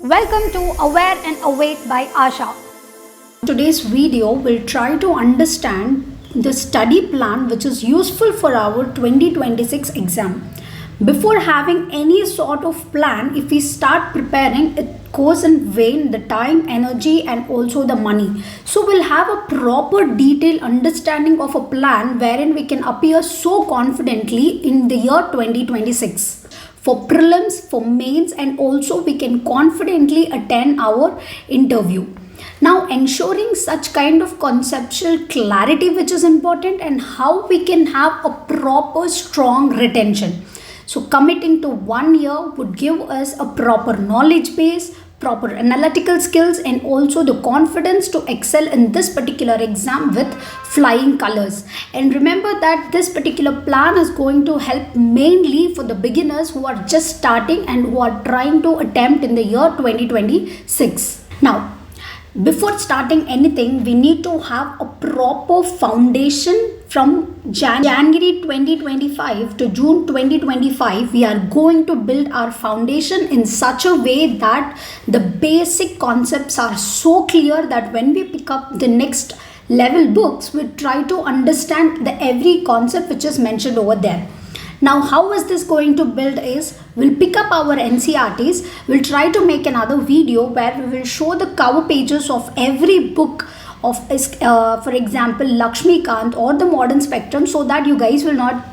Welcome to Aware and Awake by Asha. Today's video will try to understand the study plan which is useful for our 2026 exam. Before having any sort of plan, if we start preparing, it goes in vain the time, energy, and also the money. So we'll have a proper detailed understanding of a plan wherein we can appear so confidently in the year 2026. For prelims, for mains, and also we can confidently attend our interview. Now, ensuring such kind of conceptual clarity which is important, and how we can have a proper strong retention. So committing to 1 year would give us a proper knowledge base, proper analytical skills, and also the confidence to excel in this particular exam with flying colors. And remember that this particular plan is going to help mainly for the beginners who are just starting and who are trying to attempt in the year 2026. Now, before starting anything, we need to have a proper foundation. From January 2025 to June 2025, we are going to build our foundation in such a way that the basic concepts are so clear that when we pick up the next level books, we try to understand the every concept which is mentioned over there. Now, how is this going to build is, we'll pick up our NCERTs, we'll try to make another video where we will show the cover pages of every book of, for example, Lakshmikant or the Modern Spectrum, so that you guys will not,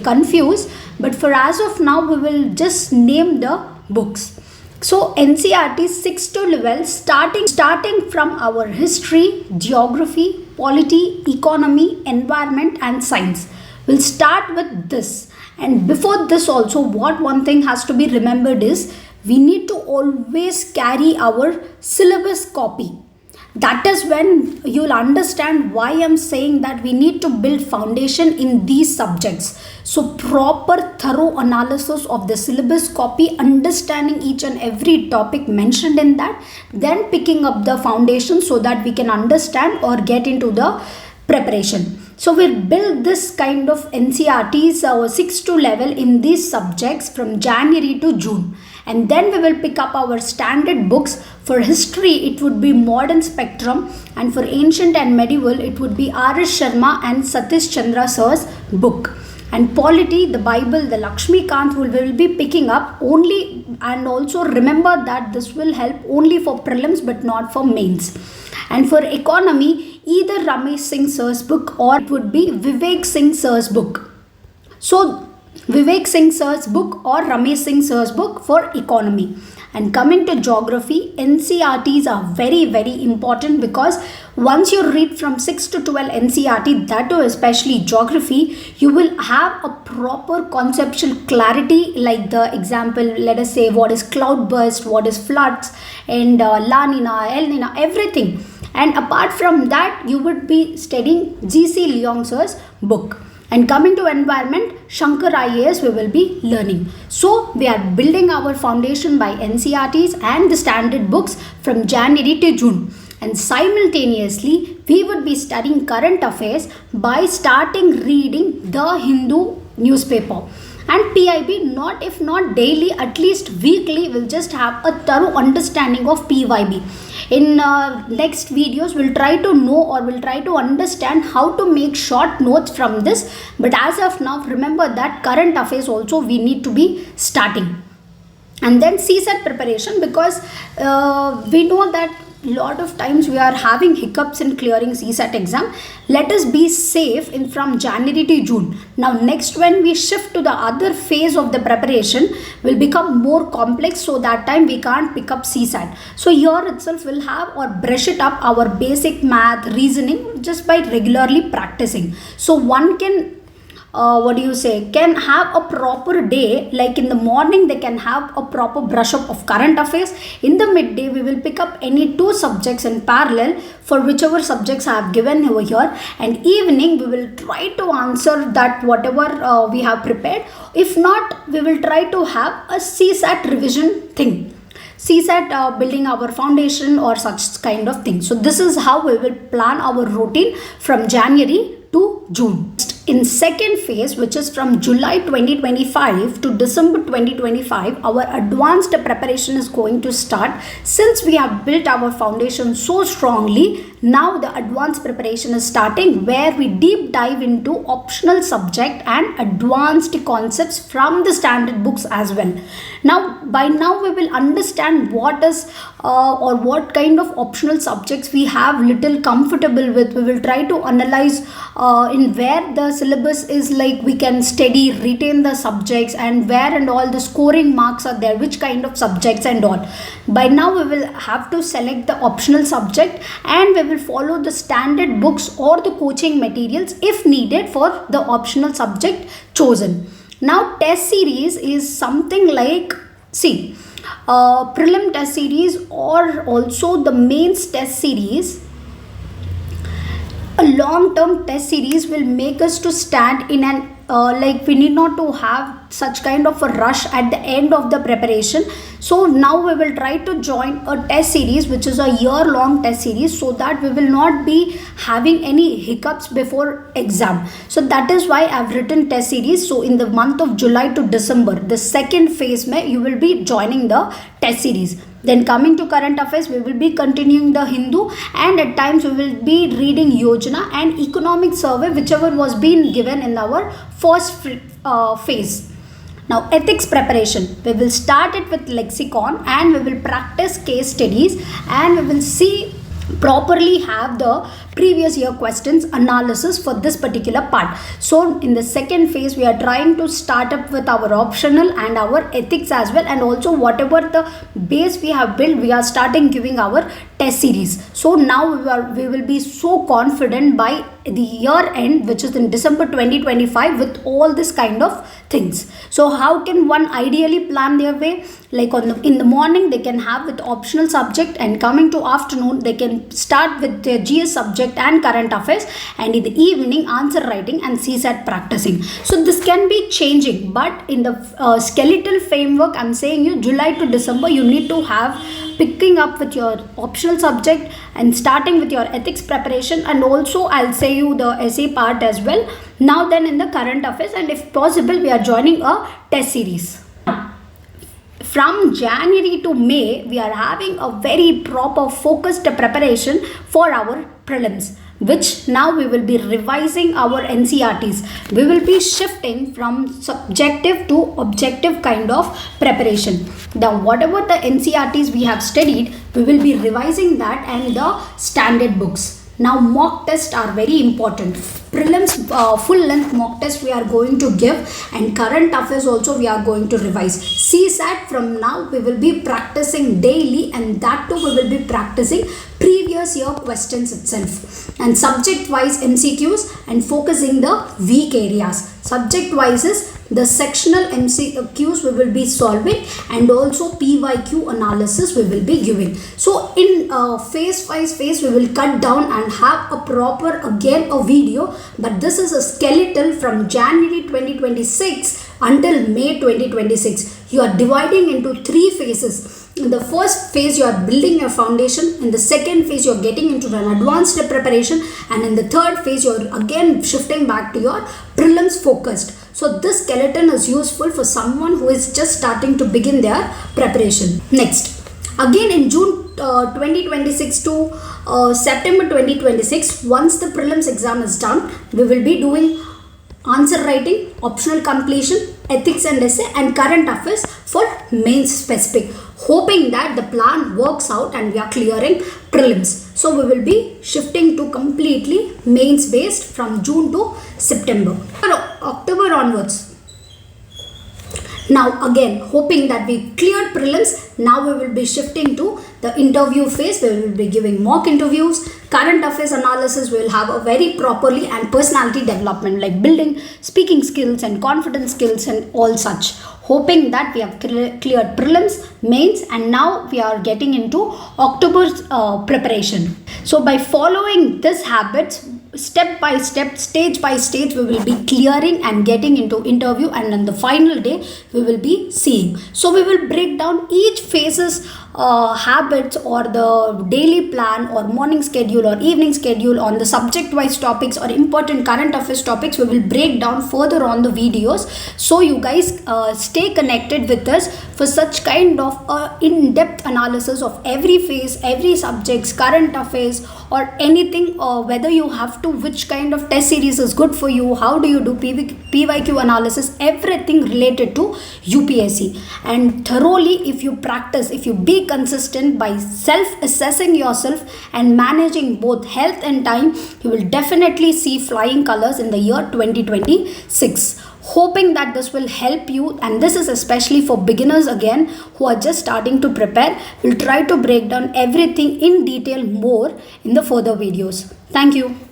confuse. But for as of now, we will just name the books. So NCERT 6 to 12, starting from our history, geography, polity, economy, environment, and science. We'll start with this. And before this also, what one thing has to be remembered is, we need to always carry our syllabus copy. That is when you'll understand why I'm saying that we need to build foundation in these subjects. So proper thorough analysis of the syllabus copy, understanding each and every topic mentioned in that, then picking up the foundation so that we can understand or get into the preparation. So we'll build this kind of NCERTs 6 to level in these subjects from January to June. And then we will pick up our standard books. For history, it would be Modern Spectrum, and for ancient and medieval, it would be R.S. Sharma and Satish Chandra sir's book. And polity, the Bible, the Lakshmikant will be picking up only, and also remember that this will help only for prelims but not for mains. And for economy, either Ramesh Singh sir's book or it would be Vivek Singh sir's book. So Vivek Singh sir's book or Ramesh Singh sir's book for economy. And coming to geography, NCERTs are very, very important, because once you read from 6 to 12 NCERT, that too especially geography, you will have a proper conceptual clarity, like the example, let us say, what is cloudburst, what is floods, and La Nina, El Nina, everything. And apart from that, you would be studying G.C. Leong sir's book. And coming to environment, Shankar IAS we will be learning. So we are building our foundation by NCERTs and the standard books from January to June. And simultaneously, we would be studying current affairs by starting reading the Hindu newspaper. And PIB, if not daily, at least weekly, we'll just have a thorough understanding of PYB. In next videos, we'll try to know, or we'll try to understand how to make short notes from this. But as of now, remember that current affairs also we need to be starting. And then CSAT preparation, because we know that lot of times we are having hiccups in clearing CSAT exam. Let us be safe from January to June. Now next, when we shift to the other phase of the preparation, will become more complex, so that time we can't pick up CSAT. So here itself we'll have or brush it up our basic math, reasoning, just by regularly practicing. So one can can have a proper day, like in the morning they can have a proper brush up of current affairs. In the midday, we will pick up any 2 subjects in parallel for whichever subjects I have given over here. And evening, we will try to answer that whatever we have prepared. If not, we will try to have a CSAT revision thing. CSAT building our foundation or such kind of thing. So this is how we will plan our routine from January to June. in second phase, which is from July 2025 to December 2025, our advanced preparation is going to start. Since we have built our foundation so strongly, now the advanced preparation is starting, where we deep dive into optional subject and advanced concepts from the standard books as well. Now by now we will understand what is or what kind of optional subjects we have little comfortable with. We will try to analyze in where the syllabus is like we can steady retain the subjects, and where and all the scoring marks are there, which kind of subjects and all. By now we will have to select the optional subject, and we will follow the standard books or the coaching materials if needed for the optional subject chosen. Now test series is something like, see, prelim test series or also the mains test series. A long-term test series will make us to stand in an like we need not to have such kind of a rush at the end of the preparation. So now we will try to join a test series which is a year-long test series, so that we will not be having any hiccups before exam. So that is why I've written test series. So in the month of July to December, the second phase you will be joining the test series. Then coming to current affairs, we will be continuing the Hindu, and at times we will be reading Yojana and economic survey, whichever was being given in our first phase. Now ethics preparation, we will start it with lexicon, and we will practice case studies, and we will see properly have the previous year questions analysis for this particular part. So in the second phase we are trying to start up with our optional and our ethics as well, and also whatever the base we have built, we are starting giving our test series. So now we will be so confident by the year end, which is in December 2025, with all this kind of things. So how can one ideally plan their way? Like in the morning they can have with optional subject, and coming to afternoon they can start with their GS subject and current affairs, and in the evening answer writing and CSAT practicing. So this can be changing, but in the skeletal framework I'm saying you, July to December you need to have picking up with your optional subject and starting with your ethics preparation, and also I'll say you the essay part as well. Now then in the current affairs, and if possible we are joining a test series. From January to May, we are having a very proper focused preparation for our prelims, which now we will be revising our NCRTs. We will be shifting from subjective to objective kind of preparation. Now whatever the NCRTs we have studied, we will be revising that and the standard books. Now mock tests are very important. Prelims full length mock test we are going to give, and current affairs also we are going to revise. CSAT from now we will be practicing daily, and that too we will be practicing previous year questions itself. And subject wise MCQs and focusing the weak areas. Subject wise is the sectional MCQs we will be solving, and also PYQ analysis we will be giving. So in phase wise phase we will cut down and have a proper again a video, but this is a skeletal from January 2026 until May 2026. You are dividing into 3 phases. In the first phase you are building your foundation, in the second phase you are getting into an advanced preparation, and in the third phase you are again shifting back to your prelims focused. So this skeleton is useful for someone who is just starting to begin their preparation. Next, again in June 2026 to September 2026, once the prelims exam is done, we will be doing answer writing, optional completion, ethics and essay, and current affairs for mains specific, hoping that the plan works out and we are clearing prelims. So we will be shifting to completely mains based from June to September. October onwards. Now again, hoping that we cleared prelims, now we will be shifting to the interview phase. We will be giving mock interviews, current affairs analysis. We will have a very properly, and personality development like building speaking skills and confidence skills and all such. Hoping that we have cleared prelims, mains, and now we are getting into October's preparation. So by following these habits, step by step, stage by stage, we will be clearing and getting into interview, and on the final day we will be seeing. So we will break down each phases habits or the daily plan or morning schedule or evening schedule on the subject wise topics or important current affairs topics. We will break down further on the videos, so you guys stay connected with us for such kind of in-depth analysis of every phase, every subjects, current affairs, or anything, whether you have to, which kind of test series is good for you, how do you do PYQ analysis, everything related to UPSC. And thoroughly, if you practice, if you be consistent by self-assessing yourself and managing both health and time, you will definitely see flying colors in the year 2026. Hoping that this will help you, and this is especially for beginners again who are just starting to prepare. We'll try to break down everything in detail more in the further videos. Thank you.